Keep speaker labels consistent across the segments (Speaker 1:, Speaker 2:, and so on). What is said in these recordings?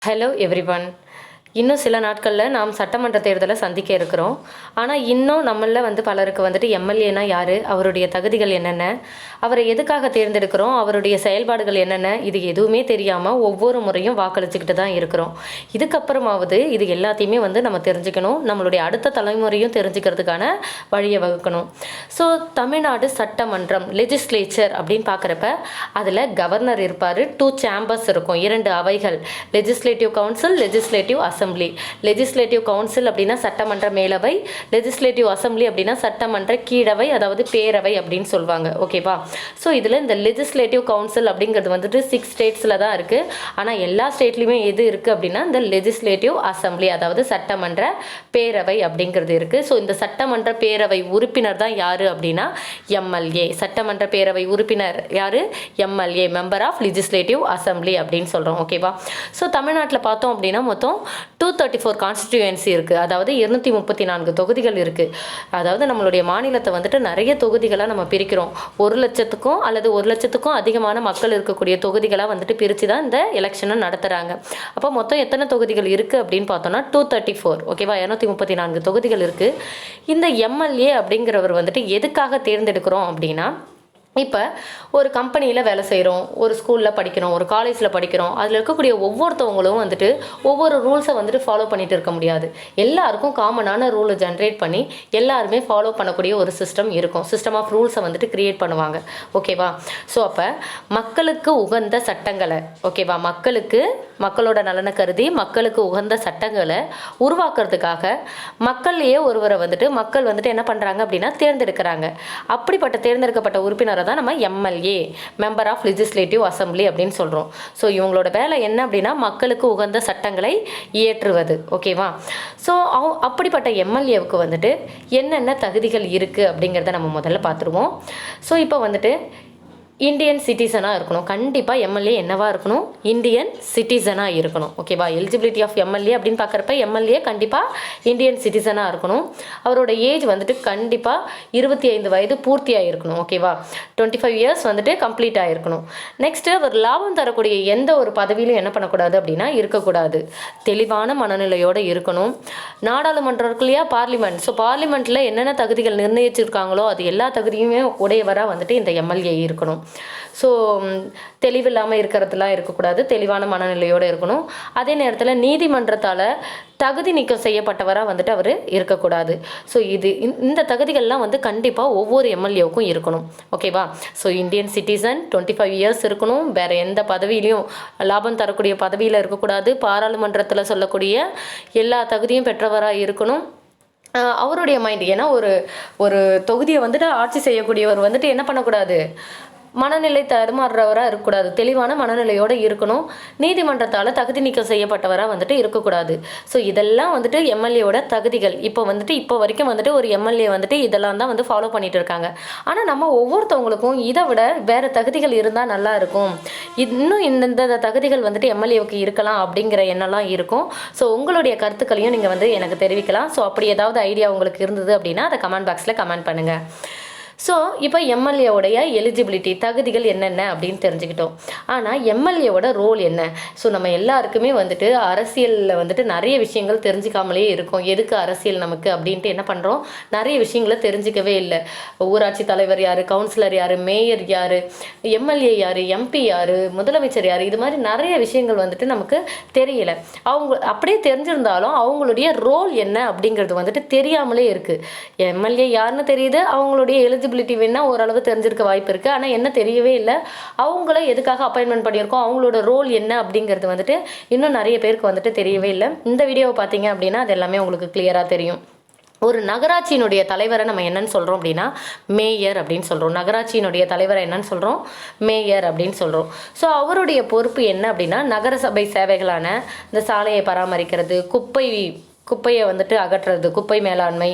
Speaker 1: Hello everyone. இன்னும் சில நாட்களில் நாம் சட்டமன்ற தேர்தலை சந்திக்க இருக்கிறோம். ஆனால் இன்னும் நம்மளில் பலருக்கு எம்எல்ஏனா யார், அவருடைய தகுதிகள் என்னென்ன, அவரை எதுக்காக தேர்ந்தெடுக்கிறோம், அவருடைய செயல்பாடுகள் என்னென்ன, இது எதுவுமே தெரியாமல் ஒவ்வொரு முறையும் வாக்களிச்சுக்கிட்டு தான் இருக்கிறோம். இதுக்கப்புறமாவது இது எல்லாத்தையுமே நம்ம தெரிஞ்சுக்கணும், நம்மளுடைய அடுத்த தலைமுறையும் தெரிஞ்சுக்கிறதுக்கான வழியை வகுக்கணும். ஸோ தமிழ்நாடு சட்டமன்றம் லெஜிஸ்லேச்சர் அப்படின்னு பார்க்குறப்ப அதில் கவர்னர் இருப்பார், 2 சேம்பர்ஸ் இருக்கும், 2 அவைகள், legislative council, legislative assembly. Legislative council அப்படின்னா சட்டமன்ற மேலவை, லெஜிஸ்லேட்டிவ் அசம்பிளி அப்படின்னா சட்டமன்ற கீழவை, அதாவது பேரவை அப்படின்னு சொல்லுவாங்க. ஓகேவா? ஸோ இதில் இந்த லெஜிஸ்லேட்டிவ் கவுன்சில் அப்படிங்கிறது 6 ஸ்டேட்ஸில் தான் இருக்குது. ஆனால் எல்லா ஸ்டேட்லேயுமே எது இருக்குது அப்படின்னா இந்த லெஜிஸ்லேட்டிவ் அசம்பிளி, அதாவது சட்டமன்ற பேரவை அப்படிங்கிறது இருக்குது. ஸோ இந்த சட்டமன்ற பேரவை உறுப்பினர் தான் யார் அப்படின்னா எம்எல்ஏ. சட்டமன்ற பேரவை உறுப்பினர் யார்? MLA, member of legislative assembly அப்படின்னு சொல்கிறோம். ஓகேவா? ஸோ தமிழ்நாட்டில் பார்த்தோம் அப்படின்னா மொத்தம் 234 கான்ஸ்டிடியூயன்சி இருக்குது, அதாவது 234 தொகுதிகள் இருக்குது. அதாவது நம்மளுடைய மாநிலத்தை நிறைய தொகுதிகளாக நம்ம பிரிக்கிறோம். 1,00,000க்கும் அல்லது 1,00,000க்கும் அதிகமான மக்கள் இருக்கக்கூடிய தொகுதிகளாக பிரித்து தான் இந்த எலெக்ஷனை நடத்துகிறாங்க. அப்போ மொத்தம் எத்தனை தொகுதிகள் இருக்குது அப்படின்னு பார்த்தோம்னா 234. ஓகேவா? 234 தொகுதிகள் இருக்குது. இந்த எம்எல்ஏ அப்படிங்கிறவர் எதுக்காக தேர்ந்தெடுக்கிறோம் அப்படின்னா, இப்போ ஒரு கம்பெனியில் வேலை செய்கிறோம், ஒரு ஸ்கூலில் படிக்கிறோம், ஒரு காலேஜில் படிக்கிறோம், அதில் இருக்கக்கூடிய ஒவ்வொருத்தவங்களும் ஒவ்வொரு ரூல்ஸை ஃபாலோ பண்ணிகிட்டு இருக்க முடியாது. எல்லாருக்கும் காமனான ரூலை ஜென்ரேட் பண்ணி எல்லாருமே ஃபாலோ பண்ணக்கூடிய ஒரு சிஸ்டம் இருக்கும். சிஸ்டம் ஆஃப் ரூல்ஸை க்ரியேட் பண்ணுவாங்க. ஓகேவா? ஸோ அப்போ மக்களுக்கு உகந்த சட்டங்களை, ஓகேவா, மக்களோட நலனை கருதி மக்களுக்கு உகந்த சட்டங்களை உருவாக்குறதுக்காக மக்கள்லேயே ஒருவரை மக்கள் என்ன பண்ணுறாங்க அப்படின்னா தேர்ந்தெடுக்கிறாங்க. அப்படிப்பட்ட தேர்ந்தெடுக்கப்பட்ட உறுப்பினரை தான் நம்ம MLA, member of legislative assembly அப்படின்னு சொல்கிறோம். ஸோ இவங்களோட வேலை என்ன அப்படின்னா மக்களுக்கு உகந்த சட்டங்களை இயற்றுவது. ஓகேவா? ஸோ அப்படிப்பட்ட எம்எல்ஏவுக்கு என்னென்ன தகுதிகள் இருக்குது அப்படிங்கிறத நம்ம முதல்ல பார்த்துருவோம். ஸோ இப்போ இந்தியன் சிட்டிசனாக இருக்கணும். கண்டிப்பாக எம்எல்ஏ என்னவாக இருக்கணும்? இந்தியன் சிட்டிசனாக இருக்கணும். ஓகேவா? எலிஜிபிலிட்டி ஆஃப் எம்எல்ஏ அப்படின்னு பார்க்குறப்ப எம்எல்ஏ கண்டிப்பாக இந்தியன் சிட்டிசனாக இருக்கணும். அவரோட ஏஜ் கண்டிப்பாக 25 வயது பூர்த்தியாக இருக்கணும். ஓகேவா? 25 இயர்ஸ் கம்ப்ளீட் ஆகிருக்கணும். நெக்ஸ்ட்டு அவர் லாபம் தரக்கூடிய எந்த ஒரு பதவியிலும் என்ன பண்ணக்கூடாது அப்படின்னா இருக்கக்கூடாது. தெளிவான மனநிலையோடு இருக்கணும். நாடாளுமன்றம் இருக்கு இல்லையா, பார்லிமெண்ட். ஸோ பார்லிமெண்ட்டில் என்னென்ன தகுதிகள் நிர்ணயிச்சிருக்காங்களோ அது எல்லா தகுதியுமே உடையவராக இந்த எம்எல்ஏ இருக்கணும். ஸோ தெளிவில்லாமல் இருக்கிறதுலாம் இருக்கக்கூடாது, தெளிவான மனநிலையோடு இருக்கணும். அதே நேரத்தில் நீதிமன்றத்தால் தகுதி நீக்கம் செய்யப்பட்டவராக அவர் இருக்கக்கூடாது. ஸோ இந்த தகுதிகள்லாம் கண்டிப்பாக ஒவ்வொரு எம்எல்ஏவுக்கும் இருக்கணும். ஓகேவா? ஸோ இந்தியன் சிட்டிசன், 25 இயர்ஸ் இருக்கணும். வேறு எந்த பதவியிலையும் லாபம் தரக்கூடிய பதவியில் இருக்கக்கூடாது. பாராளுமன்றத்தில் சொல்லக்கூடிய எல்லா தகுதியும் பெற்றவராக இருக்கணும். அவருடைய மைண்ட், ஏன்னா ஒரு தொகுதியை ஆட்சி செய்யக்கூடியவர் என்ன பண்ணக்கூடாது, மனநிலை தடுமாறுறவராக இருக்கக்கூடாது. தெளிவான மனநிலையோடு இருக்கணும். நீதிமன்றத்தால் தகுதி நீக்கம் செய்யப்பட்டவராக இருக்கக்கூடாது. ஸோ இதெல்லாம் எம்எல்ஏவோட தகுதிகள். இப்போ வரைக்கும் ஒரு எம்எல்ஏ இதெல்லாம் தான் ஃபாலோ பண்ணிட்டு இருக்காங்க. ஆனால் நம்ம ஒவ்வொருத்தவங்களுக்கும் இதை விட வேறு தகுதிகள் இருந்தால் நல்லா இருக்கும், இன்னும் இந்த தகுதிகள் எம்எல்ஏவுக்கு இருக்கலாம் அப்படிங்கிற எண்ணம்லாம் இருக்கும். ஸோ உங்களுடைய கருத்துக்களையும் நீங்கள் எனக்கு தெரிவிக்கலாம். ஸோ அப்படி ஏதாவது ஐடியா உங்களுக்கு இருந்தது அப்படின்னா அதை கமெண்ட் பாக்ஸில் கமெண்ட் பண்ணுங்கள். ஸோ இப்போ எம்எல்ஏவுடைய எலிஜிபிலிட்டி தகுதிகள் என்னென்ன அப்படின்னு தெரிஞ்சுக்கிட்டோம். ஆனால் எம்எல்ஏவோட ரோல் என்ன? ஸோ நம்ம எல்லாருக்குமே அரசியலில் நிறைய விஷயங்கள் தெரிஞ்சிக்காமலே இருக்கும். எதுக்கு அரசியல் நமக்கு அப்படின்ட்டு என்ன பண்ணுறோம், நிறைய விஷயங்களை தெரிஞ்சிக்கவே இல்லை. ஊராட்சி தலைவர் யார், கவுன்சிலர் யார், மேயர் யார், எம்எல்ஏ யார், எம்பி யார், முதலமைச்சர் யார், இது மாதிரி நிறைய விஷயங்கள் நமக்கு தெரியல. அவங்க அப்படியே தெரிஞ்சிருந்தாலும் அவங்களுடைய ரோல் என்ன அப்படிங்கிறது தெரியாமலே இருக்குது. எம்எல்ஏ யாருன்னு தெரியுது, அவங்களுடைய எலிஜிபிலிட்டி வேணா ஓரளவு தெரிஞ்சிருக்க வாய்ப்பு இருக்குது. ஆனால் என்ன தெரியவே இல்லை, அவங்கள எதுக்காக அப்பாயின்மெண்ட் பண்ணியிருக்கோம், அவங்களோட ரோல் என்ன அப்படிங்கிறது இன்னும் நிறைய பேருக்கு தெரியவே இல்லை. இந்த வீடியோவை பார்த்தீங்க அப்படின்னா அது எல்லாமே உங்களுக்கு கிளியராக தெரியும். ஒரு நகராட்சியினுடைய தலைவரை நம்ம என்னன்னு சொல்கிறோம் அப்படின்னா மேயர் அப்படின்னு சொல்கிறோம். நகராட்சியினுடைய தலைவரை என்னன்னு சொல்கிறோம், மேயர் அப்படின்னு சொல்கிறோம். ஸோ அவருடைய பொறுப்பு என்ன அப்படின்னா நகரசபை சேவைகளான இந்த சாலையை பராமரிக்கிறது, குப்பையை வந்துட்டு அகற்றுறது, குப்பை மேலாண்மை,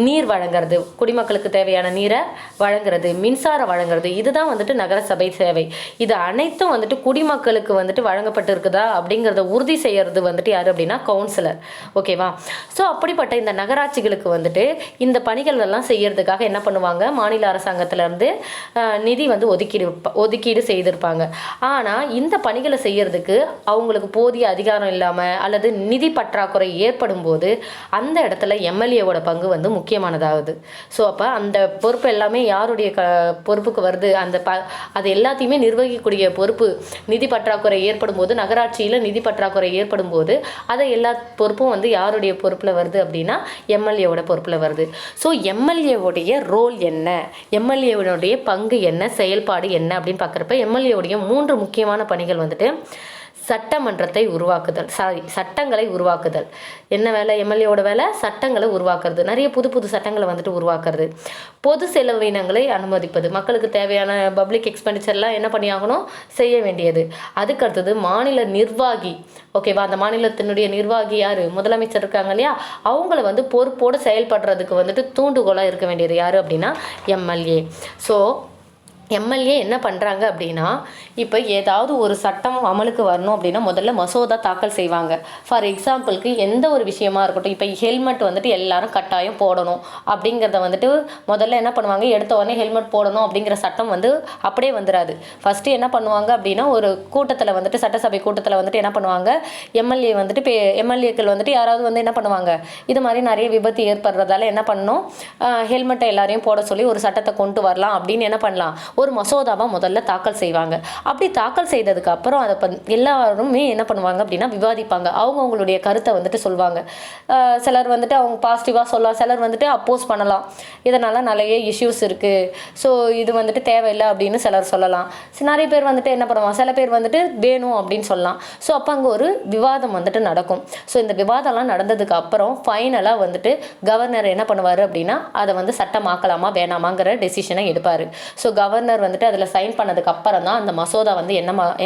Speaker 1: நீர் வழங்குறது, குடிமக்களுக்கு தேவையான நீரை வழங்குறது, மின்சாரம் வழங்குறது, இதுதான் வந்துட்டு நகரசபை சேவை. இது அனைத்தும் வந்துட்டு குடிமக்களுக்கு வந்துட்டு வழங்கப்பட்டு இருக்குதா அப்படிங்கிறத உறுதி செய்யறது வந்துட்டு யார் அப்படின்னா கவுன்சிலர். ஓகேவா? ஸோ அப்படிப்பட்ட இந்த நகராட்சிகளுக்கு வந்துட்டு இந்த பணிகள் எல்லாம் செய்யறதுக்காக என்ன பண்ணுவாங்க, மாநில அரசாங்கத்திலேருந்து நிதி வந்து ஒதுக்கீடு செய்திருப்பாங்க. ஆனால் இந்த பணிகளை செய்யறதுக்கு அவங்களுக்கு போதிய அதிகாரம் இல்லாமல் அல்லது நிதி பற்றாக்குறை ஏற்படும் போது அந்த இடத்துல எம்எல்ஏவோட பங்கு வந்து முக்கியமானதாகுது. ஸோ அப்போ அந்த பொறுப்பு எல்லாமே யாருடைய பொறுப்புக்கு வருது, அது எல்லாத்தையுமே நிர்வகிக்கக்கூடிய பொறுப்பு நிதி பற்றாக்குறை ஏற்படும் போது, நகராட்சியில் நிதி பற்றாக்குறை ஏற்படும் போது அதை எல்லா பொறுப்பும் வந்து யாருடைய பொறுப்பில் வருது அப்படின்னா எம்எல்ஏவோட பொறுப்பில் வருது. ஸோ எம்எல்ஏவுடைய ரோல் என்ன, எம்எல்ஏவுடைய பங்கு என்ன, செயல்பாடு என்ன அப்படின்னு பார்க்குறப்ப எம்எல்ஏவுடைய 3 முக்கியமான பணிகள் வந்துட்டு சட்டமன்றத்தை உருவாக்குதல், சட்டங்களை உருவாக்குதல். என்ன வேலை எம்எல்ஏவோட வேலை? சட்டங்களை உருவாக்குறது, நிறைய புது சட்டங்களை வந்துட்டு உருவாக்குறது, பொது செலவினங்களை அனுமதிப்பது, மக்களுக்கு தேவையான பப்ளிக் எக்ஸ்பெண்டிச்சர்லாம் என்ன பண்ணியாகணும், செய்ய வேண்டியது. அதுக்கு அடுத்தது மாநில நிர்வாகி. ஓகேவா? அந்த மாநிலத்தினுடைய நிர்வாகி யார், முதலமைச்சர் இருக்காங்க இல்லையா, அவங்கள வந்து பொறுப்போடு செயல்படுறதுக்கு வந்துட்டு தூண்டுகோலாக இருக்க வேண்டியது யார் அப்படின்னா எம்எல்ஏ. ஸோ எம்எல்ஏ என்ன பண்ணுறாங்க அப்படின்னா, இப்போ ஏதாவது ஒரு சட்டம் அமலுக்கு வரணும் அப்படின்னா முதல்ல மசோதா தாக்கல் செய்வாங்க. ஃபார் எக்ஸாம்பிளுக்கு எந்த ஒரு விஷயமா இருக்கட்டும், இப்போ ஹெல்மெட் வந்துட்டு எல்லாரும் கட்டாயம் போடணும் அப்படிங்கிறத வந்துட்டு முதல்ல என்ன பண்ணுவாங்க, எடுத்த உடனே ஹெல்மெட் போடணும் அப்படிங்கிற சட்டம் வந்து அப்படியே வந்துடாது. ஃபஸ்ட்டு என்ன பண்ணுவாங்க அப்படின்னா, ஒரு கூட்டத்தில் வந்துட்டு சட்டசபை கூட்டத்தில் வந்துட்டு என்ன பண்ணுவாங்க, எம்எல்ஏக்கள் வந்துட்டு யாராவது வந்து என்ன பண்ணுவாங்க, இது மாதிரி நிறைய விபத்து ஏற்படுறதால என்ன பண்ணணும், ஹெல்மெட்டை எல்லாரையும் போட சொல்லி ஒரு சட்டத்தை கொண்டு வரலாம் அப்படின்னு என்ன பண்ணலாம், ஒரு மசோதாவை முதல்ல தாக்கல் செய்வாங்க. அப்படி தாக்கல் செய்ததுக்கு அப்புறம் அதை எல்லாருமே என்ன பண்ணுவாங்க அப்படின்னா விவாதிப்பாங்க. அவங்களுடைய கருத்தை வந்துட்டு சொல்லுவாங்க. சிலர் வந்துட்டு அவங்க பாசிட்டிவாக சொல்லலாம், சிலர் வந்துட்டு அப்போஸ் பண்ணலாம், இதனால் நிறைய இஷ்யூஸ் இருக்குது, ஸோ இது வந்துட்டு தேவையில்லை அப்படின்னு சிலர் சொல்லலாம். நிறைய பேர் வந்துட்டு என்ன பண்ணுவாங்க, சில பேர் வந்துட்டு வேணும் அப்படின்னு சொல்லலாம். ஸோ அப்போ அங்கே ஒரு விவாதம் வந்துட்டு நடக்கும். ஸோ இந்த விவாதம்லாம் நடந்ததுக்கு அப்புறம் ஃபைனலாக வந்துட்டு கவர்னர் என்ன பண்ணுவார் அப்படின்னா அதை வந்து சட்டமாக்கலாமா வேணாமாங்கிற டெசிஷனை எடுப்பார். ஸோ கவர்னர் வந்துட்டு அதில் சைன் பண்ணதுக்கு அப்புறம் தான் அந்த மசோதா வந்து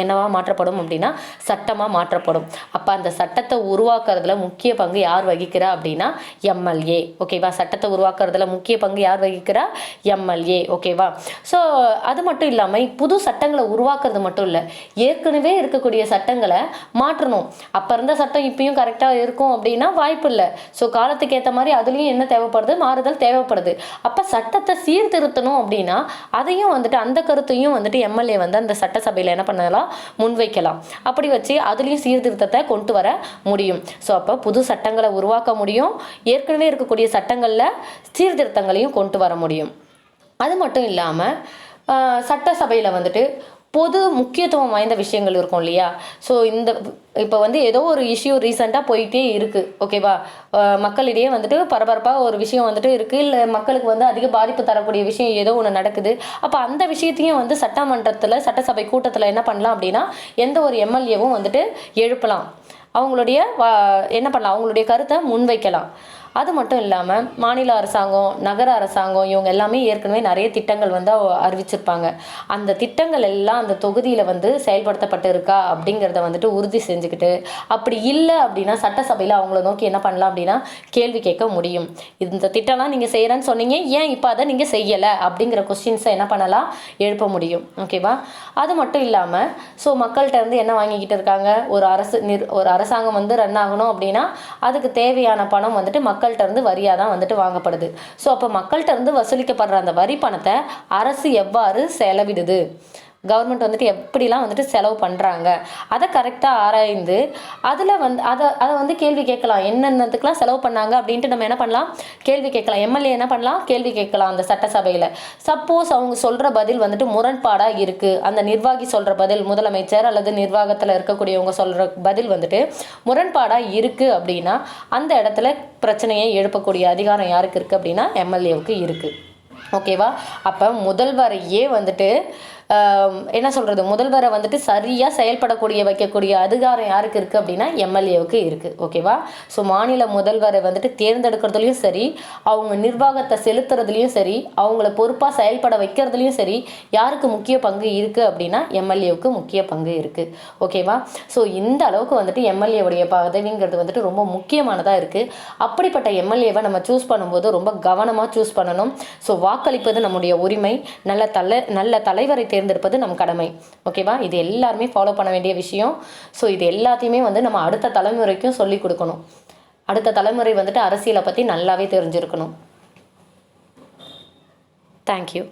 Speaker 1: என்னவா மாற்றப்படும் அப்படின்னா சட்டமாக மாற்றப்படும். அப்போ அந்த சட்டத்தை உருவாக்குறதுல முக்கிய பங்கு யார் வகிக்கிறா அப்படின்னா எம்எல்ஏ. ஓகேவா? சட்டத்தை உருவாக்குறதுல முக்கிய பங்கு யார் வகிக்கிறா, எம்எல்ஏ. ஓகேவா? ஸோ அது மட்டும் இல்லாமல் புது சட்டங்களை உருவாக்குறது மட்டும் இல்லை, ஏற்கனவே இருக்கக்கூடிய சட்டங்களை மாற்றணும். அப்போ இருந்த சட்டம் இப்பயும் கரெக்டாக இருக்கும் அப்படின்னா வாய்ப்பு இல்லை. ஸோ காலத்துக்கு ஏற்ற மாதிரி அதுலேயும் என்ன தேவைப்படுது, மாறுதல் தேவைப்படுது. அப்போ சட்டத்தை சீர்திருத்தணும் அப்படின்னா அதையும் வந்துட்டு அந்த கருத்தையும் வந்துட்டு எம்எல்ஏ வந்து அந்த சட்டசபையில் என்ன பண்ணலாம், முன்வைக்கலாம். அப்படி வச்சு அதுலேயும் சீர்திருத்தத்தை கொண்டு வர முடியும். ஸோ அப்போ புது சட்டங்களை உருவாக்க முடியும், ஏற்கனவே இருக்கக்கூடிய சட்டங்களில் சீர்திருத்தங்களையும் கொண்டு வர முடியும். அது மட்டும் இல்லாமல் சட்டசபையில் வந்துட்டு பொது முக்கியத்துவம் வாய்ந்த விஷயங்கள் இருக்கும் இல்லையா. ஸோ இப்போ வந்து ஏதோ ஒரு இஷ்யூ ரீசெண்டாக போயிட்டே இருக்குது. ஓகேவா? மக்களிடையே வந்துட்டு பரபரப்பாக ஒரு விஷயம் வந்துட்டு இருக்குது, இல்லை மக்களுக்கு வந்து அதிக பாதிப்பு தரக்கூடிய விஷயம் ஏதோ ஒன்று நடக்குது. அப்போ அந்த விஷயத்தையும் வந்து சட்டமன்றத்தில் சட்டசபை கூட்டத்தில் என்ன பண்ணலாம் அப்படின்னா எந்த ஒரு எம்எல்ஏவும் வந்துட்டு எழுப்பலாம், அவங்களுடைய என்ன பண்ணலாம், அவங்களுடைய கருத்தை முன்வைக்கலாம். அது மட்டும் இல்லாமல் மாநில அரசாங்கம், நகர அரசாங்கம் இவங்க எல்லாமே ஏற்கனவே நிறைய திட்டங்கள் வந்து அறிவிச்சிருப்பாங்க. அந்த திட்டங்கள் எல்லாம் அந்த தொகுதியில் வந்து செயல்படுத்தப்பட்டு இருக்கா அப்படிங்கிறத வந்துட்டு உறுதி செஞ்சுக்கிட்டு, அப்படி இல்லை அப்படின்னா சட்டசபையில் அவங்கள நோக்கி என்ன பண்ணலாம் அப்படின்னா கேள்வி கேட்க முடியும். இந்த திட்டம்லாம் நீங்கள் செய்கிறேன்னு சொன்னீங்க, ஏன் இப்போ அதை நீங்கள் செய்யலை அப்படிங்கிற கொஸ்டின்ஸை என்ன பண்ணலாம், எழுப்ப முடியும். ஓகேவா? அது மட்டும் இல்லாமல் ஸோ மக்கள்கிட்ட இருந்து என்ன வாங்கிக்கிட்டு இருக்காங்க, ஒரு அரசாங்கம் வந்து ரன் ஆகணும் அப்படின்னா அதுக்கு தேவையான பணம் வந்துட்டு மக்கள்கிட்ட இருந்து வரியாக தான் வந்துட்டு வாங்கப்படுது. ஸோ அப்போ மக்கள்கிட்ட இருந்து வசூலிக்கப்படுற அந்த வரி பணத்தை அரசு எவ்வாறு செலவிடுது, கவர்மெண்ட் வந்துட்டு எப்படிலாம் வந்துட்டு செலவு பண்ணுறாங்க அதை கரெக்டாக ஆராய்ந்து அதில் அதை வந்து கேள்வி கேட்கலாம், என்னென்னத்துக்கெலாம் செலவு பண்ணாங்க அப்படின்ட்டு நம்ம என்ன பண்ணலாம், கேள்வி கேட்கலாம். எம்எல்ஏ என்ன பண்ணலாம், கேள்வி கேட்கலாம் அந்த சட்டசபையில். சப்போஸ் அவங்க சொல்கிற பதில் வந்துட்டு முரண்பாடாக இருக்குது, அந்த நிர்வாகி சொல்கிற பதில், முதலமைச்சர் அல்லது நிர்வாகத்தில் இருக்கக்கூடியவங்க சொல்கிற பதில் வந்துட்டு முரண்பாடாக இருக்குது அப்படின்னா அந்த இடத்துல பிரச்சனையை எழுப்பக்கூடிய அதிகாரம் யாருக்கு இருக்குது அப்படின்னா எம்எல்ஏவுக்கு இருக்குது. ஓகேவா? அப்போ முதல்வரையே வந்துட்டு என்ன சொல்கிறது, முதல்வரை வந்துட்டு சரியாக செயல்படக்கூடிய வைக்கக்கூடிய அதிகாரம் யாருக்கு இருக்குது அப்படின்னா எம்எல்ஏவுக்கு இருக்குது. ஓகேவா? ஸோ மாநில முதல்வரை வந்துட்டு தேர்ந்தெடுக்கிறதுலையும் சரி, அவங்க நிர்வாகத்தை செலுத்துறதுலையும் சரி, அவங்கள பொறுப்பாக செயல்பட வைக்கிறதுலையும் சரி, யாருக்கு முக்கிய பங்கு இருக்குது அப்படின்னா எம்எல்ஏவுக்கு முக்கிய பங்கு இருக்குது. ஓகேவா? ஸோ இந்த அளவுக்கு வந்துட்டு எம்எல்ஏவுடைய பதவிங்கிறது வந்துட்டு ரொம்ப முக்கியமானதாக இருக்குது. அப்படிப்பட்ட எம்எல்ஏவை நம்ம சூஸ் பண்ணும்போது ரொம்ப கவனமாக சூஸ் பண்ணணும். ஸோ வாக்களிப்பது நம்முடைய உரிமை, நல்ல தலைவரை தேர்ந்தெடுப்பது நம் கடமை. ஓகேவா? இது எல்லாருமே ஃபாலோ பண்ண வேண்டிய விஷயம். ஸோ இது எல்லாத்தையுமே வந்து நம்ம அடுத்த தலைமுறைக்கும் சொல்லிக் கொடுக்கணும். அடுத்த தலைமுறை வந்துட்டு அரசியலை பற்றி நல்லாவே தெரிஞ்சிருக்கணும். தேங்க்யூ.